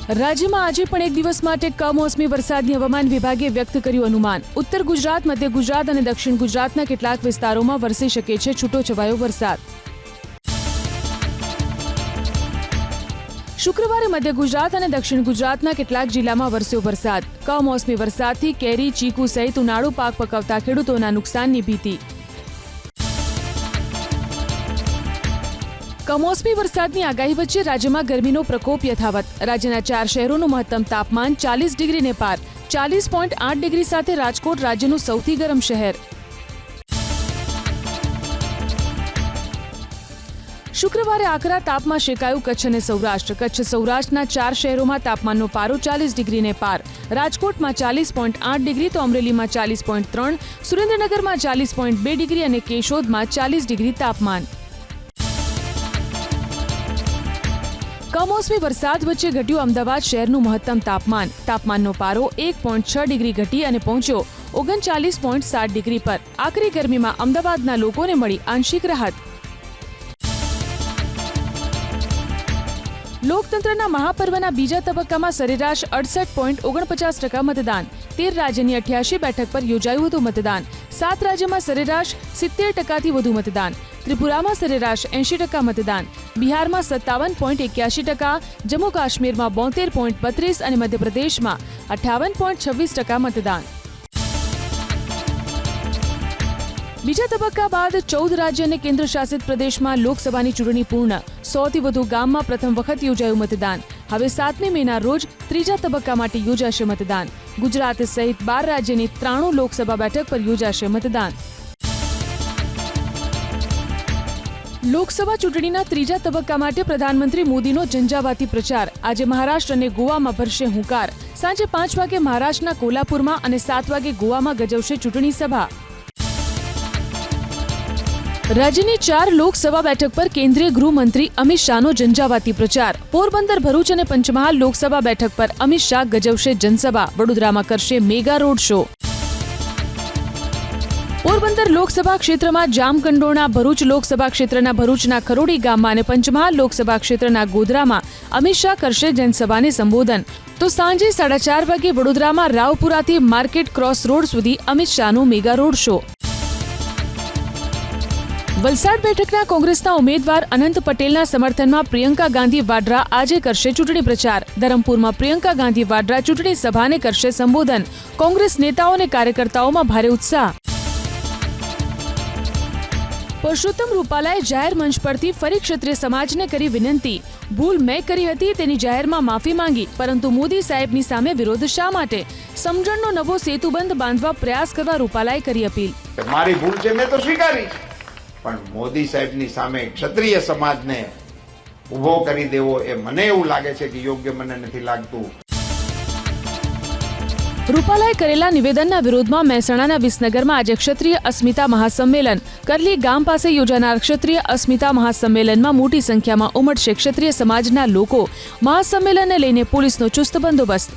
રાજ્યમાં આજે પણ એક દિવસ માટે કમોસમી વરસાદની હવામાન વિભાગે વ્યક્ત કર્યું અનુમાન. ઉત્તર ગુજરાત, મધ્ય ગુજરાત અને દક્ષિણ ગુજરાતના કેટલાક વિસ્તારોમાં વરસી શકે છે છૂટોછવાયો વરસાદ. શુક્રવારે મધ્ય ગુજરાત અને દક્ષિણ ગુજરાતના કેટલાક જિલ્લામાં વરસ્યો વરસાદ. કમોસમી વરસાદથી કેરી, ચીકુ સહિત ઉનાળુ પાક પકવતા ખેડૂતોના નુકસાનની ભીતિ. કમોસમી વરસાદની આગાહી વચ્ચે રાજ્યમાં ગરમીનો પ્રકોપ યથાવત. રાજ્યના 4 શહેરોનું મહત્તમ તાપમાન 40 ડિગ્રીને પાર. 40.8 ડિગ્રી સાથે રાજકોટ રાજ્યનું સૌથી ગરમ શહેર. શુક્રવારે આકરા તાપમાં શેકાયું કચ્છ અને સૌરાષ્ટ્ર. કચ્છ સૌરાષ્ટ્રના 4 શહેરોમાં તાપમાનનો પારો 40 ડિગ્રીને પાર. રાજકોટમાં 40.8 ડિગ્રી તો અમરેલીમાં 40.3, સુરેન્દ્રનગરમાં 40.2 ડિગ્રી અને કેશોદમાં 40 ડિગ્રી તાપમાન. કમોસમી વરસાદ વચ્ચે ઘટ્યું અમદાવાદ શહેરનું મહત્તમ તાપમાન. તાપમાનનો પારો 1.6 ડિગ્રી ઘટી અને પહોંચ્યો 39.7 ડિગ્રી પર. આકરી ગરમીમાં અમદાવાદના લોકોને મળી આંશિક રાહત. લોકતંત્રના મહાપર્વના બીજા તબક્કામાં સરેરાશ 68.49% મતદાન. 13 રાજ્યની 88 બેઠક પર યોજાયું હતું મતદાન. 7 રાજ્યમાં સરેરાશ 70%થી વધુ મતદાન. ત્રિપુરામાં સરેરાશ 80% મતદાન. બિહારમાં 57.81%, જમ્મુ કાશ્મીરમાં 72.32% અને મધ્યપ્રદેશમાં 58.26% મતદાન. બીજા તબક્કા બાદ 14 રાજ્ય અને કેન્દ્ર શાસિત પ્રદેશમાં લોકસભાની ચૂંટણી પૂર્ણ. 100થી વધુ ગામમાં પ્રથમ વખત યોજાયું મતદાન. હવે 7મી મેના રોજ ત્રીજા તબક્કા માટે યોજાશે મતદાન. ગુજરાત સહિત 12 રાજ્યની 93 લોકસભા બેઠક પર યોજાશે મતદાન. લોકસભા ચૂંટણીના ત્રીજા તબક્કા માટે પ્રધાનમંત્રી મોદીનો ઝંઝાવાતી પ્રચાર. આજે મહારાષ્ટ્ર અને ગોવામાં ભરશે હુંકાર. સાંજે 5 વાગે મહારાષ્ટ્રના કોલ્હાપુરમાં અને 7 વાગે ગોવામાં ગજવશે ચૂંટણી સભા. રાજ્યની 4 લોકસભા બેઠક પર કેન્દ્રીય ગૃહમંત્રી અમિત શાહનો ઝંઝાવાતી પ્રચાર. પોરબંદર, ભરૂચ અને પંચમહાલ લોકસભા બેઠક પર અમિત શાહ ગજવશે જનસભા. વડોદરામાં કરશે mega road show. Porbandar Lok Sabha ક્ષેત્રમાં જામકંડોરણા, ભરૂચ લોકસભા ક્ષેત્રના ભરૂચના ખરોડી ગામમાં અને પંચમહાલ લોકસભા ક્ષેત્રના ગોધરામાં અમિત શાહ કરશે જનસભાને સંબોધન. તો સાંજે 4:30 વાગે વડોદરામાં રાવપુરાથી માર્કેટ ક્રોસ રોડ સુધી અમિત શાહનો મેગા રોડ શો. વલસાડ બેઠકના કોંગ્રેસના ઉમેદવાર અનંત પટેલના સમર્થનમાં પ્રિયંકા ગાંધી વાડ્રા આજે કરશે ચૂંટણી પ્રચાર. ધરમપુરમાં પ્રિયંકા ગાંધી વાડ્રા ચૂંટણી સભાને કરશે સંબોધન. કોંગ્રેસ નેતાઓ અને કાર્યકર્તાઓમાં ભારે ઉત્સાહ. પરસોત્તમ રૂપાલાએ જાહેર મંચ પરથી ફરી ક્ષત્રિય સમાજને કરી વિનંતી. ભૂલ મેં કરી હતી તેની જાહેરમાં માફી માંગી, પરંતુ મોદી સાહેબની સામે વિરોધ શા માટે? સમજણનો નવો સેતુબંધ બાંધવા પ્રયાસ કરવા રૂપાલાએ કરી અપીલ. મારી ભૂલ છે, મેં તો સ્વીકારી, પણ મોદી સાહેબની સામે ક્ષત્રિય સમાજને ઉભો કરી દેવો એ મને એવું લાગે છે કે યોગ્ય મને નથી લાગતું. રૂપાલાએ કરેલા નિવેદનના વિરોધમાં મહેસાણાના વિસનગરમાં આજે ક્ષત્રિય અસ્મિતા મહાસંમેલન. કરલી ગામ પાસે યોજાનાર ક્ષત્રિય અસ્મિતા મહાસંમેલનમાં મોટી સંખ્યામાં ઉમટશે ક્ષત્રિય સમાજના લોકો. મહાસંમેલનને લઈને પોલીસનો ચુસ્ત બંદોબસ્ત.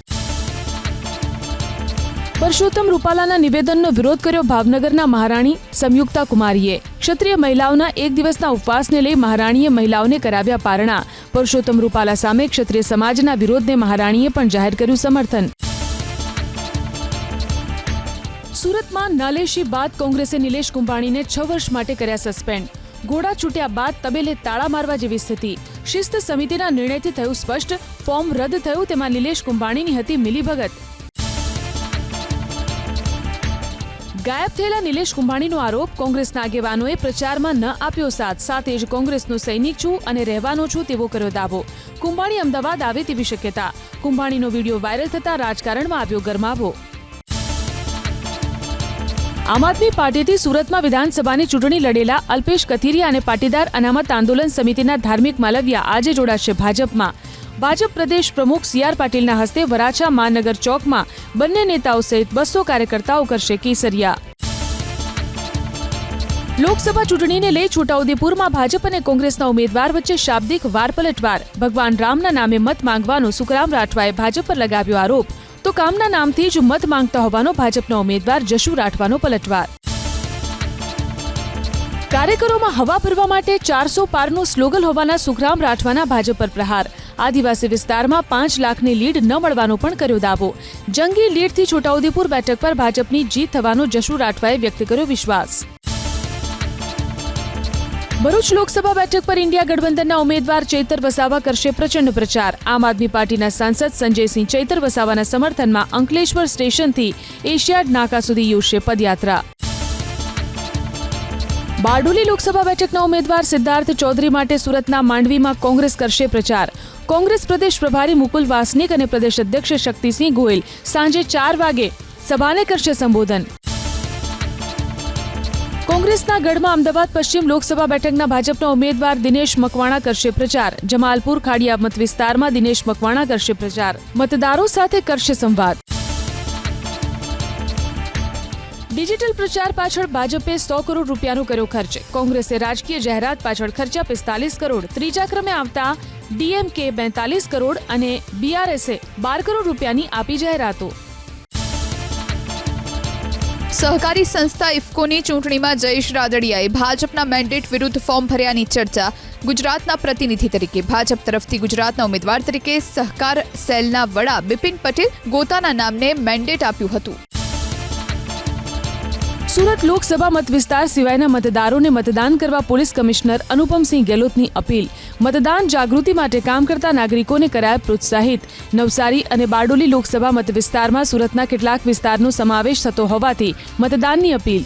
પરસોત્તમ રૂપાલાના નિવેદનનો વિરોધ કર્યો ભાવનગરના મહારાણી સંયુક્તા કુમારીએ. ક્ષત્રિય મહિલાઓના એક દિવસના ઉપવાસને લઈ મહારાણીએ મહિલાઓને કરાવ્યા પારણા. પરસોત્તમ રૂપાલા સામે ક્ષત્રિય સમાજના વિરોધને મહારાણીએ પણ જાહેર કર્યું સમર્થન. સુરતમાં નાલેશી બાદ કોંગ્રેસે નિલેશ કુંભાણીને 6 વર્ષ માટે કર્યા સસ્પેન્ડ. ઘોડા છૂટ્યા બાદ તબેલે તાળા મારવા જેવી સ્થિતિ. શિસ્ત સમિતિના નિર્ણયથી થયું સ્પષ્ટ, ફોર્મ રદ થયું તેમાં નિલેશ કુંભાણીની હતી મિલીભગત. ગાયબ થયેલા નિલેશ કુંભાણીનો આરોપ, કોંગ્રેસના આગેવાનોએ પ્રચારમાં ન આપ્યો સાથ. સાથે જ કોંગ્રેસનો સૈનિક છું અને રહેવાનો છું તેવો કર્યો દાવો. કુંભાણી અમદાવાદ આવે તેવી શક્યતા. કુંભાણીનો વિડીયો વાયરલ થતા રાજકારણમાં આવ્યો ગરમાવો. આમ આદમી પાર્ટીથી સુરતમાં વિધાનસભાની ચૂંટણી લડેલા અલ્પેશ કથિરિયા અને પાટીદાર અનામત આંદોલન સમિતિના ધાર્મિક માલવિયા આજે જોડાશે ભાજપમાં. ભાજપ પ્રદેશ પ્રમુખ CR પાટીલના હસ્તે વરાછા મહાનગર ચોકમાં બંને નેતાઓ સહિત 200 કાર્યકર્તાઓ કરશે કેસરિયા. લોકસભા ચૂંટણીને લઈ છોટાઉદેપુરમાં ભાજપ અને કોંગ્રેસના ઉમેદવાર વચ્ચે શાબ્દિક વાર પલટવાર. ભગવાન રામના નામે મત માંગવાનો સુખરામ રાઠવાએ ભાજપ પર લગાવ્યો આરોપ. તો કામના નામથી જ મત માંગતા હોવાનો ભાજપના ઉમેદવાર જશુ રાઠવાનો પલટવાર. કાર્યકરોમાં હવા ભરવા માટે 400 પારનું સ્લોગન હોવાના સુખરામ રાઠવાના ભાજપ પર પ્રહાર. આદિવાસી વિસ્તારમાં 5 લાખની લીડ ન મળવાનો પણ કર્યો દાવો. જંગી લીડથી છોટાઉદેપુર બેઠક પર ભાજપની જીત થવાનો જશુ રાઠવાએ વ્યક્ત કર્યો વિશ્વાસ. ભરૂચ લોકસભા બેઠક પર ઇન્ડિયા ગઠબંધનના ઉમેદવાર ચૈતર વસાવા કરશે પ્રચંડ પ્રચાર. આમ આદમી પાર્ટીના સાંસદ સંજયસિંહ ચૈતર વસાવાના સમર્થનમાં અંકલેશ્વર સ્ટેશનથી એશિયાડ નાકા સુધી યોજશે પદયાત્રા. બારડોલી લોકસભા બેઠકના ઉમેદવાર સિદ્ધાર્થ ચૌધરી માટે સુરતના માંડવીમાં કોંગ્રેસ કરશે પ્રચાર. કોંગ્રેસ પ્રદેશ પ્રભારી મુકુલ વાસનિક અને પ્રદેશ અધ્યક્ષ શક્તિસિંહ ગોયલ સાંજે 4 વાગે સભાને કરશે સંબોધન. કોંગ્રેસના ગઢમાં અમદાવાદ પશ્ચિમ લોકસભા બેઠકના ભાજપના ઉમેદવાર દિનેશ મકવાણા કરશે પ્રચાર. જમાલપુર ખાડિયા મત વિસ્તારમાં દિનેશ મકવાણા કરશે પ્રચાર. મતદારો સાથે કરશે સંવાદ. ડિજિટલ પ્રચાર પાછળ ભાજપે 100 કરોડ રૂપિયાનો કર્યો ખર્ચ. કોંગ્રેસે રાજકીય જાહેરાત પાછળ ખર્ચ્યા 45 કરોડ. ત્રીજા ક્રમે આવતા ડીએમકે 42 કરોડ અને બીઆરએસે 12 કરોડ રૂપિયાની આપી જાહેરાતો. સહકારી સંસ્થા ઇફકોની ચૂંટણીમાં જયેશ રાદડિયાએ ભાજપના મેન્ડેટ વિરુદ્ધ ફોર્મ ભર્યાની ચર્ચા. ગુજરાતના પ્રતિનિધિ તરીકે ભાજપ તરફથી ગુજરાતના ઉમેદવાર તરીકે સહકાર સેલના વડા બિપિન પટેલ ગોતાના નામને મેન્ડેટ આપ્યું હતું. સુરત લોકસભા મત વિસ્તાર સિવાયના મતદારોને મતદાન કરવા પોલીસ કમિશનર અનુપમસિંહ ગેહલોતની અપીલ. મતદાન જાગૃતિ માટે કામ કરતા નાગરિકોને કરાયા પ્રોત્સાહિત. નવસારી અને બારડોલી લોકસભા મત વિસ્તારમાં સુરતના કેટલાક વિસ્તારનો સમાવેશ થતો હોવાથી મતદાનની અપીલ.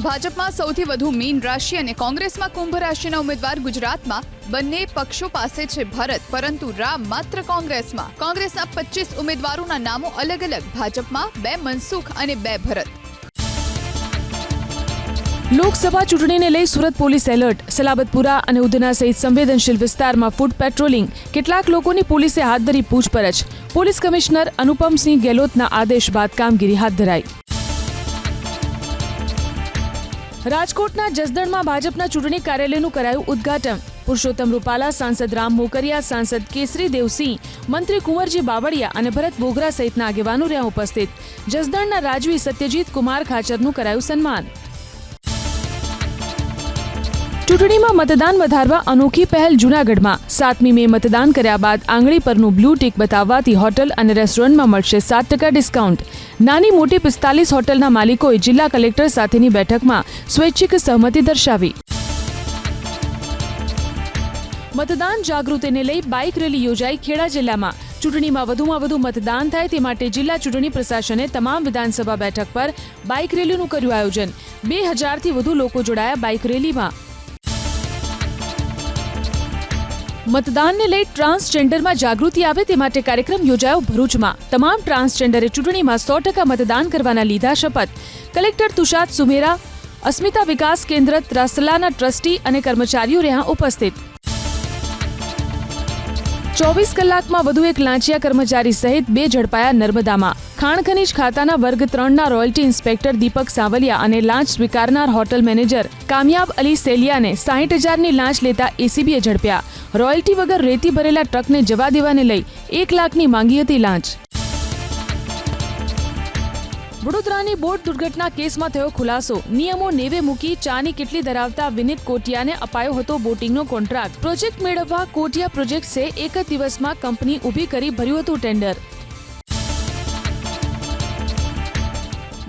ભાજપમાં સૌથી વધુ મીન રાશિ અને કોંગ્રેસમાં કુંભ રાશિના ઉમેદવાર ગુજરાતમાં બંને પક્ષો પાસે છે ભરત, પરંતુ રામ માત્ર કોંગ્રેસમાં. કોંગ્રેસના 25 ઉમેદવારોના નામો અલગ અલગ, ભાજપમાં 2 મનસુખ અને 2 ભરત. લોકસભા ચૂંટણીને લઈ સુરત પોલીસ એલર્ટ. સલાબતપુરા અને ઉધના સહિત સંવેદનશીલ વિસ્તારમાં ફૂટ પેટ્રોલિંગ. કેટલાક લોકોની પોલીસે હાથ ધરી પૂછપરછ. પોલીસ કમિશનર અનુપમસિંહ ગેહલોતના આદેશ બાદ કામગીરી હાથ ધરાઈ. રાજકોટના જસદણમાં ભાજપના ચૂંટણી કાર્યાલયનું કરાયું ઉદ્ઘાટન. પુરુષોત્તમ રૂપાલા, સાંસદ રામ મોકરિયા, સાંસદ કેસરી દેવસિંહ, મંત્રી કુંવરજી બાવળિયા અને ભરત બોગરા સહિતના આગેવાનો રહ્યા ઉપસ્થિત. જસદણના રાજવી સત્યજીત કુમાર ખાચરનું કરાયું સન્માન. ચૂંટણીમાં મતદાન વધારવા અનોખી પહેલ જૂનાગઢમાં. 7મી મે મતદાન કર્યા બાદ આંગળી પરનું બ્લુ ટીક બતાવવાથી હોટલ અને રેસ્ટોરન્ટમાં મળશે 7% ડિસ્કાઉન્ટ. નાની મોટી 45 હોટલના માલિકોએ જિલ્લા કલેક્ટર સાથેની બેઠકમાં સ્વૈચ્છિક સહમતિ દર્શાવી. મતદાન જાગૃતિને લઈ બાઇક રેલી યોજાઈ ખેડા જિલ્લામાં. ચૂંટણીમાં વધુમાં વધુ મતદાન થાય તે માટે જિલ્લા ચૂંટણી પ્રશાસને તમામ વિધાનસભા બેઠક પર બાઇક રેલીનું કર્યું આયોજન. 2000થી વધુ લોકો જોડાયા બાઇક રેલીમાં. મતદાનને લઈ ટ્રાન્સજેન્ડરમાં જાગૃતિ આવે તે માટે કાર્યક્રમ યોજાયો ભરૂચમાં. તમામ ટ્રાન્સજેન્ડરે ચૂંટણીમાં 100% મતદાન કરવાના લીધા શપથ. કલેક્ટર તુષાર સુમેરા, અસ્મિતા વિકાસ કેન્દ્ર ત્રાસલાના ટ્રસ્ટી અને કર્મચારીઓ રહ્યા ઉપસ્થિત. 24 કલાકમાં વધુ એક લાંચિયા કર્મચારી સહિત 2 ઝડપાયા નર્મદામાં. ખાણ ખનીજ ખાતાના વર્ગ 3ના રોયલ્ટી ઇન્સ્પેક્ટર દીપક સાવલિયા અને લાંચ સ્વીકારનાર હોટલ મેનેજર કામયાબ અલી સેલિયાને 60,000ની લાંચ લેતા એસીબીએ ઝડપ્યા. રોયલ્ટી વગર રેતી ભરેલા ટ્રકને જવા દેવાને લઈ 1 લાખની માંગી હતી લાંચ. વડોદરાની બોટ દુર્ઘટના કેસમાં થયો ખુલાસો. નિયમો નેવે મૂકી ચાની કીટલી ધરાવતા વિનીત કોટિયાને અપાયો હતો બોટિંગનો કોન્ટ્રાક્ટ. પ્રોજેક્ટ મેળવવા કોટિયા પ્રોજેક્ટ્સે એક જ દિવસમાં કંપની ઊભી કરી ભર્યું હતું ટેન્ડર.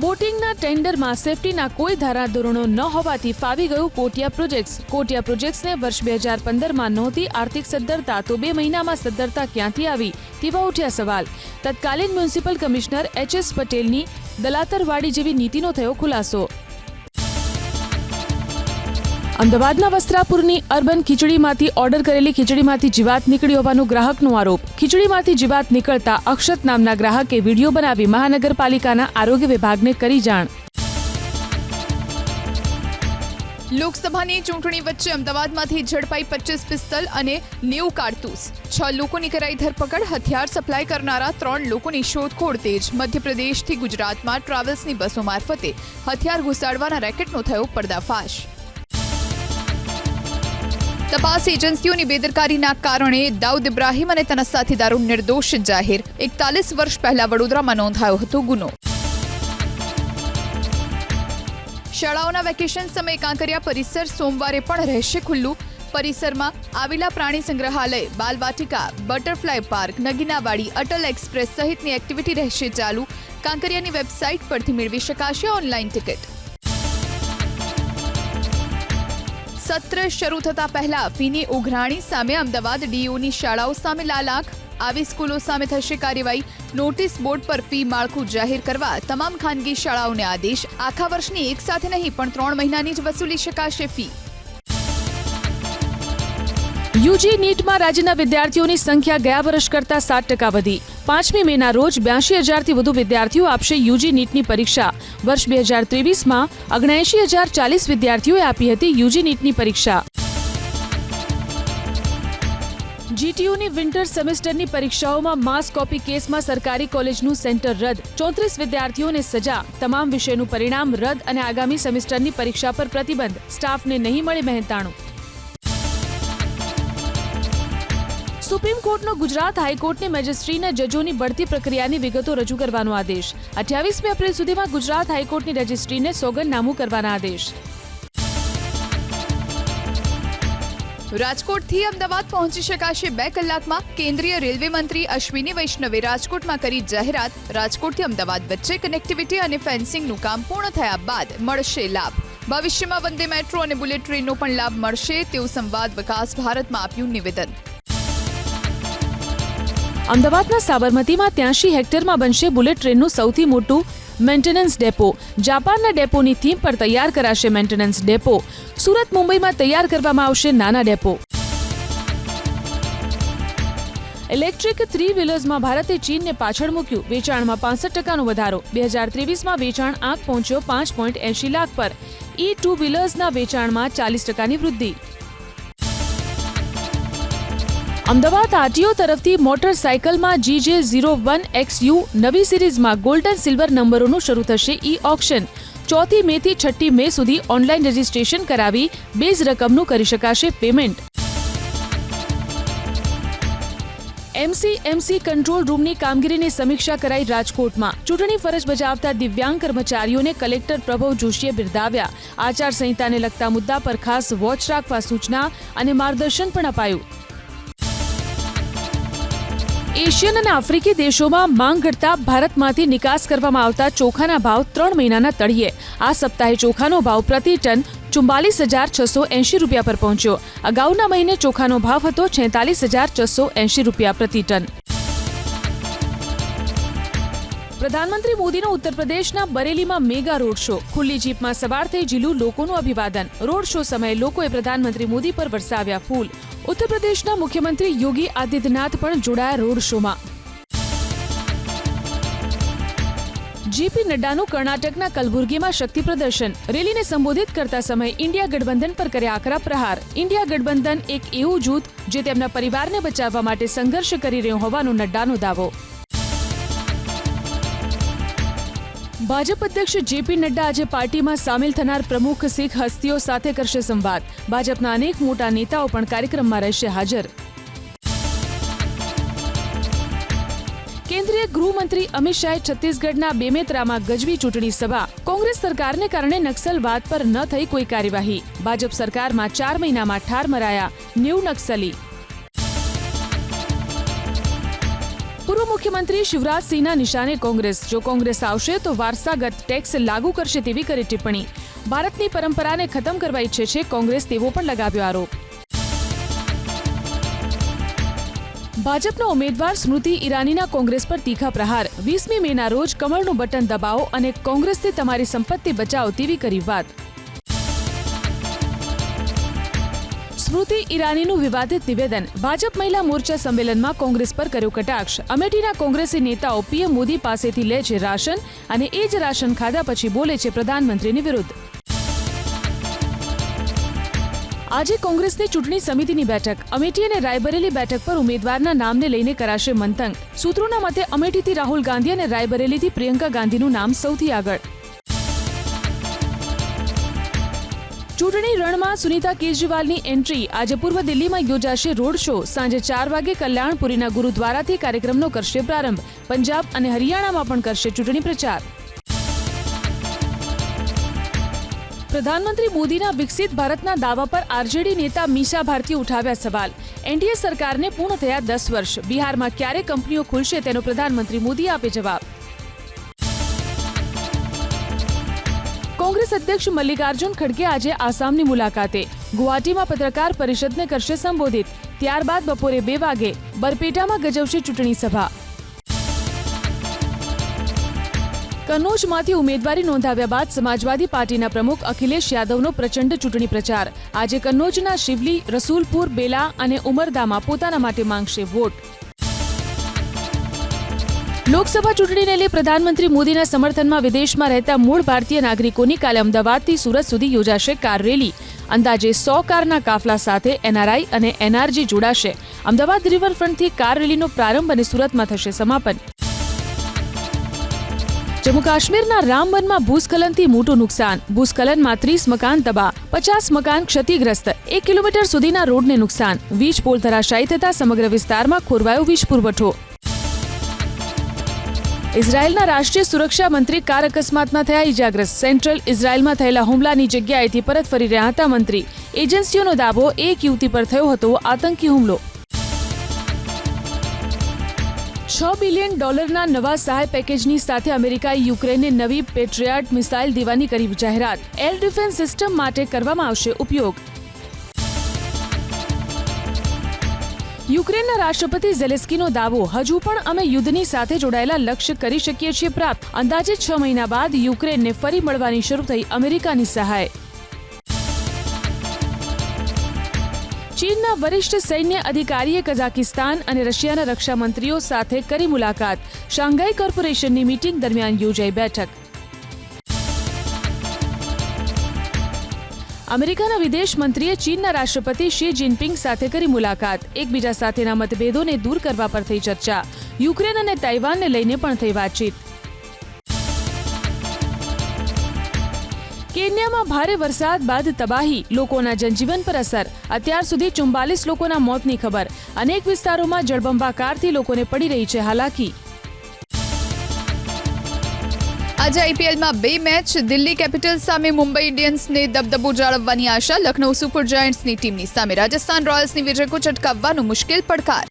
બોટિંગના ટેન્ડરમાં સેફટીના કોઈ ધારાધોરણો ન હોવાથી ફાવી ગયું કોટિયા પ્રોજેક્ટ્સ. કોટિયા પ્રોજેક્ટ્સને વર્ષ 2015માં નહોતી આર્થિક સદ્ધરતા, તો 2 મહિનામાં સદ્ધરતા ક્યાંથી આવી તેવા ઉઠ્યા સવાલ. તત્કાલીન મ્યુનિસિપલ કમિશનર એચ.એસ. પટેલની દલાતરવાડી જેવી નીતિનો થયો ખુલાસો. અમદાવાદના વસ્ત્રાપુરની અર્બન ખીચડીમાંથી ઓર્ડર કરેલી ખીચડીમાંથી જીવાત નીકળી હોવાનો ગ્રાહકનો આરોપ. ખીચડીમાંથી જીવાત નીકળતા અક્ષત નામના ગ્રાહકે વિડીયો બનાવી મહાનગરપાલિકાના આરોગ્ય વિભાગને કરી જાણ. લોકસભાની ચૂંટણી વચ્ચે અમદાવાદમાંથી ઝડપાઈ 25 પિસ્તલ અને 90 કારતૂસ. 6 લોકોની કરાઈ ધરપકડ. હથિયાર સપ્લાય કરનારા 3 લોકોની શોધખોળ તેજ. મધ્યપ્રદેશથી ગુજરાતમાં ટ્રાવેલ્સની બસો મારફતે હથિયાર ઘુસાડવાના રેકેટનો થયો પર્દાફાશ. તપાસ એજન્સીઓની બેદરકારીના કારણે દાઉદ ઇબ્રાહીમ અને તેના સાથીદારો નિર્દોષ જાહેર. 41 વર્ષ પહેલા વડોદરામાં નોંધાયો હતો ગુનો. શાળાઓના વેકેશન સમયે કાંકરિયા પરિસર સોમવારે પણ રહેશે ખુલ્લું. પરિસરમાં આવેલા પ્રાણી સંગ્રહાલય, બાલવાટિકા, butterfly park, Naginawadi, Atal express સહિતની એક્ટિવિટી રહેશે ચાલુ. કાંકરિયાની વેબસાઇટ પરથી મેળવી શકાશે ઓનલાઈન ટિકિટ. સત્ર શરૂ થતા પહેલા ફીની ઉઘરાણી સામે અમદાવાદ ડીયુની શાળાઓ સામે લાલાંક. આવી સ્કૂલો સામે થશે કાર્યવાહી. નોટિસ બોર્ડ પર ફી માળખું જાહેર કરવા તમામ ખાનગી શાળાઓને આદેશ. આખા વર્ષની એક સાથે નહીં પણ 3 મહિનાની જ વસૂલી શકાશે ફી. યુજી નીટમાં રાજ્યના વિદ્યાર્થીઓની સંખ્યા ગયા વર્ષ કરતા 7% વધી. 5મી મેના રોજ 82,000થી વધુ વિદ્યાર્થીઓ આપશે યુજી નીટની પરીક્ષા. વર્ષ 2023માં 79,040 વિદ્યાર્થીઓએ આપી હતી યુજી નીટની પરીક્ષા. જીટીયુની વિન્ટર સેમેસ્ટરની પરીક્ષાઓમાં માસ કોપી કેસમાં સરકારી કોલેજનું સેન્ટર રદ. 34 વિદ્યાર્થીઓને સજા. તમામ વિષયનું પરિણામ રદ અને આગામી સેમેસ્ટરની પરીક્ષા પર પ્રતિબંધ. સ્ટાફને નહીં મળે મહેનતાણું. સુપ્રીમ કોર્ટનો ગુજરાત હાઈકોર્ટની મેજિસ્ટ્રીને જજોની બઢતી પ્રક્રિયાની વિગતો રજૂ કરવાનો આદેશ. 28મી એપ્રિલ સુધીમાં ગુજરાત હાઈકોર્ટની રજિસ્ટ્રીને સોગંદનામું કરવાના આદેશ. રાજકોટથી અમદાવાદ પહોંચી શકાશે 2 કલાકમાં. કેન્દ્રીય રેલવે મંત્રી અશ્વિની વૈષ્ણવે રાજકોટમાં કરી જાહેરાત. રાજકોટથી અમદાવાદ વચ્ચે કનેક્ટિવિટી અને ફેન્સિંગનું કામ પૂર્ણ થયા બાદ મળશે લાભ. ભવિષ્યમાં વંદે મેટ્રો અને બુલેટ ટ્રેનનો પણ લાભ મળશે તેવું સંવાદ વિકાસ ભારતમાં આપ્યું નિવેદન. અમદાવાદના સાબરમતીમાં 83 હેક્ટરમાં બનશે બુલેટ ટ્રેનનું સૌથી મોટું મેન્ટેનન્સ ડેપો. જાપાનના ડેપોની થીમ પર તૈયાર કરાશે મેન્ટેનન્સ ડેપો. સુરત મુંબઈમાં તૈયાર કરવામાં આવશે નાના ડેપો. ઇલેક્ટ્રિક 3 વ્હીલર્સમાં ભારતે ચીનને પાછળ મૂક્યું. વેચાણમાં 65%નો વધારો. 2023માં વેચાણ આંક પહોંચ્યો 5.80 લાખ પર. E2 વ્હીલર્સના વેચાણમાં 40%ની વૃદ્ધિ. અમદાવાદ આરટીઓ તરફથી મોટરસાયકલમાં GJ01XU નવી સિરીઝમાં ગોલ્ડન સિલ્વર નંબરોનું શરૂ થશે ઈ-ઓક્શન. 4 મેથી 6 મે સુધી ઓનલાઈન રજીસ્ટ્રેશન કરાવી બેઝ રકમનું કરી શકાશે પેમેન્ટ. એમસી કંટ્રોલ રૂમની કામગીરીની સમીક્ષા કરાઈ રાજકોટમાં. ચૂંટણી ફરજ બજાવતા દિવ્યાંગ કર્મચારીઓને કલેક્ટર પ્રભવ જોશીએ બિરદાવ્યા. આચારસંહિતાને લગતા મુદ્દા પર ખાસ વોચ રાખવા સૂચના અને માર્ગદર્શન પણ અપાયું. એશિયન અને આફ્રિકી દેશોમાં માંગ ઘટતા ભારતમાંથી નિકાસ કરવામાં આવતા ચોખાના ભાવ 3 મહિનાના તળિયે. આ સપ્તાહે ચોખાનો ભાવ પ્રતિ ટન 44,680 રૂપિયા પર પહોંચ્યો. અગાઉના મહિને ચોખાનો ભાવ હતો 46,680 રૂપિયા પ્રતિ ટન. પ્રધાનમંત્રી મોદીનો ઉત્તર પ્રદેશના બરેલીમાં મેગા રોડ શો. ખુલ્લી જીપમાં સવાર થઈ ઝીલું લોકોનું અભિવાદન. રોડ શો સમયે લોકોએ પ્રધાનમંત્રી મોદી પર વરસાવ્યા ફૂલ. ઉત્તર પ્રદેશના મુખ્યમંત્રી યોગી આદિત્યનાથ પણ જોડાયા રોડ શોમાં. જેપી નડ્ડાનું કર્ણાટકના કલબુર્ગીમાં શક્તિ પ્રદર્શન. રેલીને સંબોધિત કરતા સમયે ઇન્ડિયા ગઠબંધન પર કર્યા આકરા પ્રહાર. ઇન્ડિયા ગઠબંધન એક એવું જૂથ જે તેમના પરિવારને બચાવવા માટે સંઘર્ષ કરી રહ્યું હોવાનો નડ્ડાનો દાવો. ભાજપ અધ્યક્ષ જેપી નડ્ડા આજે પાર્ટીમાં સામેલ થનાર પ્રમુખ શીખ હસ્તીઓ સાથે કરશે સંવાદ. ભાજપના અનેક મોટા નેતાઓ પણ કાર્યક્રમમાં રહેશે હાજર. કેન્દ્રીય ગૃહમંત્રી અમિત શાહે છત્તીસગઢના બેમેતરામાં ગજવી ચૂંટણી સભા. કોંગ્રેસ સરકારને કારણે નક્સલવાદ પર ન થઈ કોઈ કાર્યવાહી. ભાજપ સરકારમાં 4 મહિનામાં ઠાર મરાયા 90 નક્સલી. પૂર્વ મુખ્યમંત્રી શિવરાજસિંહના નિશાને કોંગ્રેસ. જો કોંગ્રેસ આવશે તો વારસાગત ટેક્સ લાગુ કરશે તેવી કરી ટિપ્પણી. ભારતની પરંપરાને ખતમ કરવા ઈચ્છે છે કોંગ્રેસ તેવો પણ લગાવ્યો આરોપ. ભાજપના ઉમેદવાર સ્મૃતિ ઈરાનીના કોંગ્રેસ પર તીખા પ્રહાર. 20મી મેના રોજ કમળનું બટન દબાવો અને કોંગ્રેસથી તમારી સંપત્તિ બચાવો તેવી કરી વાત. સ્મૃતિ ઈરાનીનું વિવાદિત નિવેદન. ભાજપ મહિલા મોરચા સંમેલનમાં કોંગ્રેસ પર કર્યો કટાક્ષ. અમેઠીના કોંગ્રેસી નેતાઓ પીએમ મોદી પાસેથી લે છે રાશન અને એ જ રાશન ખાધા પછી બોલે છે પ્રધાનમંત્રીની વિરુદ્ધ. આજે કોંગ્રેસની ચૂંટણી સમિતિની બેઠક. અમેઠી અને રાયબરેલી બેઠક પર ઉમેદવારના નામને લઈને કરાશે મંથન. સૂત્રોના મતે અમેઠીથી રાહુલ ગાંધી અને રાયબરેલીથી પ્રિયંકા ગાંધીનું નામ સૌથી આગળ. ચૂંટણી રણમાં સુનીતા કેજરીવાલની એન્ટ્રી. આજે પૂર્વ દિલ્હીમાં યોજાશે રોડ શો. સાંજે 4 વાગે કલ્યાણપુરીના ગુરુદ્વારાથી કાર્યક્રમનો કરશે પ્રારંભ. પંજાબ અને હરિયાણામાં પણ કરશે ચૂંટણી પ્રચાર. પ્રધાનમંત્રી મોદીના વિકસિત ભારતના દાવા પર આરજેડી નેતા મીશા ભારતીએ ઉઠાવ્યા સવાલ. એનડીએ સરકારને પૂર્ણ થયા 10 વર્ષ. બિહારમાં ક્યારે કંપનીઓ ખુલશે તેનો પ્રધાનમંત્રી મોદી આપે જવાબ. કોંગ્રેસ અધ્યક્ષ મલ્લિકાર્જુન ખડગે આજે આસામની મુલાકાતે. ગુવાહાટીમાં પત્રકાર પરિષદને કરશે સંબોધિત. ત્યારબાદ બપોરે 2 વાગે બરપેટામાં ગજવશે ચૂંટણી સભા. કન્નૌજમાંથી ઉમેદવારી નોંધાવ્યા બાદ સમાજવાદી પાર્ટીના પ્રમુખ અખિલેશ યાદવનો પ્રચંડ ચૂંટણી પ્રચાર. આજે કન્નૌજના શિવલી, રસુલપુર, બેલા અને ઉમરદામાં પોતાના માટે માંગશે વોટ. લોકસભા ચૂંટણીને લઈ પ્રધાનમંત્રી મોદીના સમર્થનમાં વિદેશમાં રહેતા મૂળ ભારતીય નાગરિકોની કાલે અમદાવાદથી સુરત સુધી યોજાશે કાર રેલી. અંદાજે 100 કારના કાફલા સાથે એનઆરઆઈ અને એનઆરજી જોડાશે. અમદાવાદ રિવરફ્રન્ટથી કાર રેલીનો પ્રારંભ અને સુરતમાં થશે સમાપન. જમ્મુ કાશ્મીરના રામબનમાં ભૂસ્ખલનથી મોટું નુકસાન. ભૂસ્ખલનમાં 30 મકાન તબાહ, 50 મકાન ક્ષતિગ્રસ્ત, 1 કિલોમીટર સુધીના રોડને નુકસાન. વીજ પોલ ધરાશાયી થતા સમગ્ર વિસ્તારમાં ખોરવાયો વીજ પુરવઠો. ઇઝરાયેલના રાષ્ટ્રીય સુરક્ષા મંત્રી કાર અકસ્માતમાં થયા ઇજાગ્રસ્ત. સેન્ટ્રલ ઇઝરાયેલમાં થયેલા હુમલાની જગ્યાએથી પરત ફરી રહ્યા હતા મંત્રી. એજન્સીઓનો દાવો એક યુવતી પર થયો હતો આતંકી હુમલો. $6 બિલિયન નવા સહાય પેકેજની સાથે અમેરિકાએ યુક્રેનને નવી પેટ્રિયાટ મિસાઇલ દેવાની કરી જાહેરાત. એર ડિફેન્સ સિસ્ટમ માટે કરવામાં આવશે ઉપયોગ. યુક્રેનના રાષ્ટ્રપતિ ઝેલેન્સ્કીનો દાવો, હજુ પણ અમે યુદ્ધની સાથે જોડાયેલા લક્ષ્ય કરી શકીએ છીએ પ્રાપ્ત. અંદાજે 6 મહિના બાદ યુક્રેનને ફરી મળવાની શરૂ થઈ અમેરિકાની સહાય. ચીનના વરિષ્ઠ સૈન્ય અધિકારીએ કઝાકિસ્તાન અને રશિયાના રક્ષા મંત્રીઓ સાથે કરી મુલાકાત. શાંઘાઈ કોર્પોરેશનની મીટિંગ દરમિયાન યોજાઈ બેઠક. અમેરિકાના વિદેશ મંત્રીએ ચીનના રાષ્ટ્રપતિ શી જિનપિંગ સાથે કરી મુલાકાત. એકબીજા સાથેના મતભેદોને દૂર કરવા પર થઈ ચર્ચા. યુક્રેન અને તાઇવાનને લઈને પણ થઈ વાતચીત. કેન્યામાં ભારે વરસાદ બાદ તબાહી, લોકોના જનજીવન પર અસર. અત્યાર સુધી 44 લોકોના મોતની ખબર. અનેક વિસ્તારોમાં જળબંબાકારથી લોકોને પડી રહી છે હાલાકી. આજે આઈપીએલમાં 2 મેચ. દિલ્હી કેપિટલ્સ સામે મુંબઈ ઇન્ડિયન્સને દબદબો જાળવવાની આશા. લખનૌ સુપર જાયન્ટ્સની ટીમની સામે રાજસ્થાન રોયલ્સની વિજય ચટકાવવાનો મુશ્કેલ પડકાર.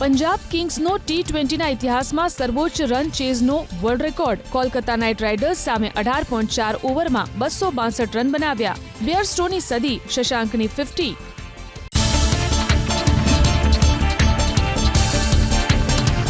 પંજાબ કિંગ્સનો T20ના ઇતિહાસમાં સર્વોચ્ચ રન ચેઝનો world record. Kolkata knight riders સામે 18.4 ઓવરમાં 262 રન બનાવ્યા. બેયરસ્ટોની સદી, શશાંકની 50.